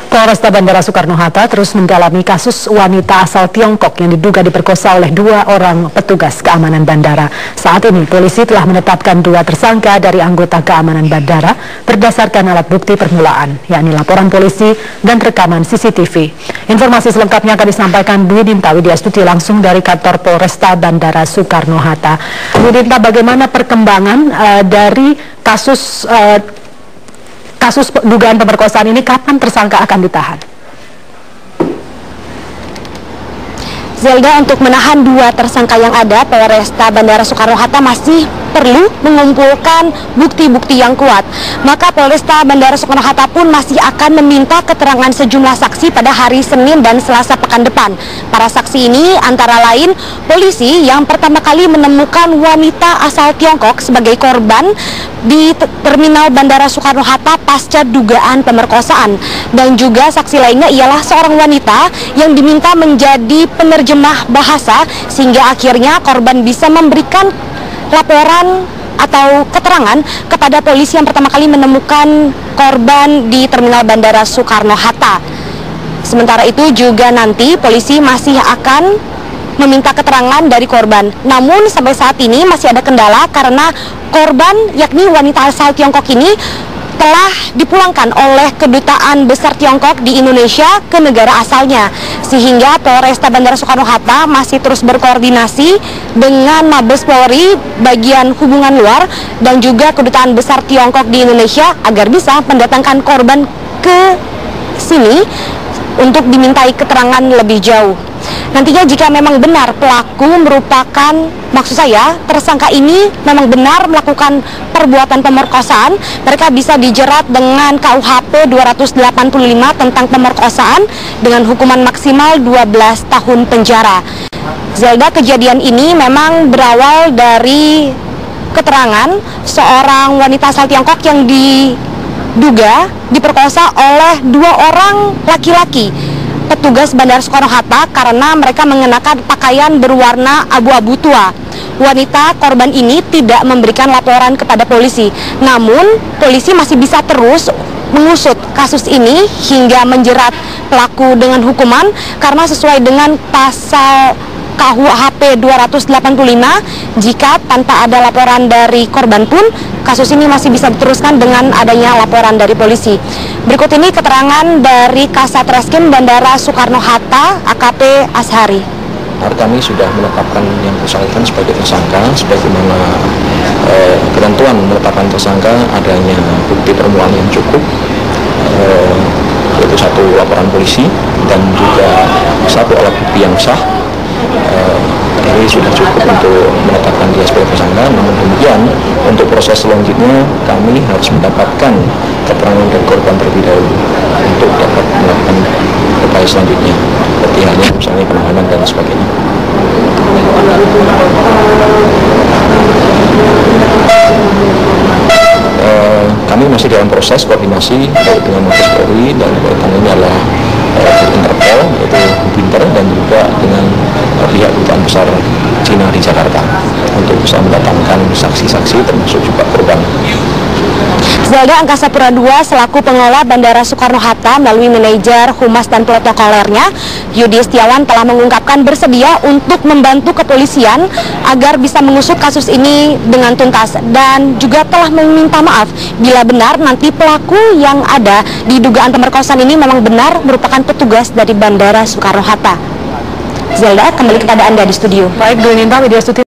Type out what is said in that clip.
Polresta Bandara Soekarno-Hatta terus mendalami kasus wanita asal Tiongkok yang diduga diperkosa oleh 2 orang petugas keamanan bandara. Saat ini polisi telah menetapkan 2 tersangka dari anggota keamanan bandara berdasarkan alat bukti permulaan, yakni laporan polisi dan rekaman CCTV. Informasi selengkapnya akan disampaikan Dwi Dinta Widyastuti langsung dari kantor Polresta Bandara Soekarno-Hatta. Dwi Dinta, bagaimana perkembangan dari kasus dugaan pemerkosaan ini, kapan tersangka akan ditahan? Zelda, untuk menahan 2 tersangka yang ada, Polresta Bandara Soekarno-Hatta masih perlu mengumpulkan bukti-bukti yang kuat. Maka Polresta Bandara Soekarno-Hatta pun masih akan meminta keterangan sejumlah saksi pada hari Senin dan Selasa pekan depan. Para saksi ini antara lain polisi yang pertama kali menemukan wanita asal Tiongkok sebagai korban di Terminal Bandara Soekarno-Hatta pasca dugaan pemerkosaan. Dan juga saksi lainnya ialah seorang wanita yang diminta menjadi penerjemah bahasa sehingga akhirnya korban bisa memberikan laporan atau keterangan kepada polisi yang pertama kali menemukan korban di Terminal Bandara Soekarno-Hatta. Sementara itu juga nanti polisi masih akan meminta keterangan dari korban. Namun sampai saat ini masih ada kendala karena korban, yakni wanita asal Tiongkok ini, telah dipulangkan oleh Kedutaan Besar Tiongkok di Indonesia ke negara asalnya. Sehingga Polresta Bandara Soekarno-Hatta masih terus berkoordinasi dengan Mabes Polri bagian hubungan luar dan juga Kedutaan Besar Tiongkok di Indonesia agar bisa mendatangkan korban ke sini untuk dimintai keterangan lebih jauh. Nantinya jika memang benar pelaku merupakan, maksud saya tersangka ini memang benar melakukan perbuatan pemerkosaan, mereka bisa dijerat dengan KUHP 285 tentang pemerkosaan dengan hukuman maksimal 12 tahun penjara. Zelda, kejadian ini memang berawal dari keterangan seorang wanita asal Tiongkok yang diduga diperkosa oleh 2 orang laki-laki petugas Bandara Soekarno-Hatta karena mereka mengenakan pakaian berwarna abu-abu tua. Wanita korban ini tidak memberikan laporan kepada polisi. Namun, polisi masih bisa terus mengusut kasus ini hingga menjerat pelaku dengan hukuman karena sesuai dengan pasal KUHP 285, jika tanpa ada laporan dari korban pun kasus ini masih bisa diteruskan dengan adanya laporan dari polisi. Berikut ini keterangan dari Kasat Reskrim Bandara Soekarno-Hatta AKP Ashari. Kami sudah menetapkan yang bersangkutan sebagai tersangka sebagaimana ketentuan menetapkan tersangka adanya bukti permulaan yang cukup, yaitu 1 laporan polisi dan juga 1 alat bukti yang sah. Ini sudah cukup untuk menetapkan dia sebagai tersangka. Namun demikian, untuk proses selanjutnya kami harus mendapatkan keterangan dari korban terlebih dahulu untuk dapat melakukan upaya selanjutnya, seperti halnya misalnya penahanan dan sebagainya. Kami masih dalam proses koordinasi baik dengan Mabes Polri dan ini adalah Interpol, yaitu Binter, dan juga dengan pihak Kedutaan Besar Cina di Jakarta untuk bisa mendatangkan saksi-saksi termasuk juga korban. Zelda, Angkasa Pura II selaku pengelola Bandara Soekarno-Hatta melalui manajer humas dan protokolernya Yudi Setiawan telah mengungkapkan bersedia untuk membantu kepolisian agar bisa mengusut kasus ini dengan tuntas dan juga telah meminta maaf bila benar nanti pelaku yang ada di dugaan pemerkosaan ini memang benar merupakan petugas dari Bandara Soekarno-Hatta. Zelda, kembali kepada Anda di studio. Baik, Dwi Dinta Widyastuti.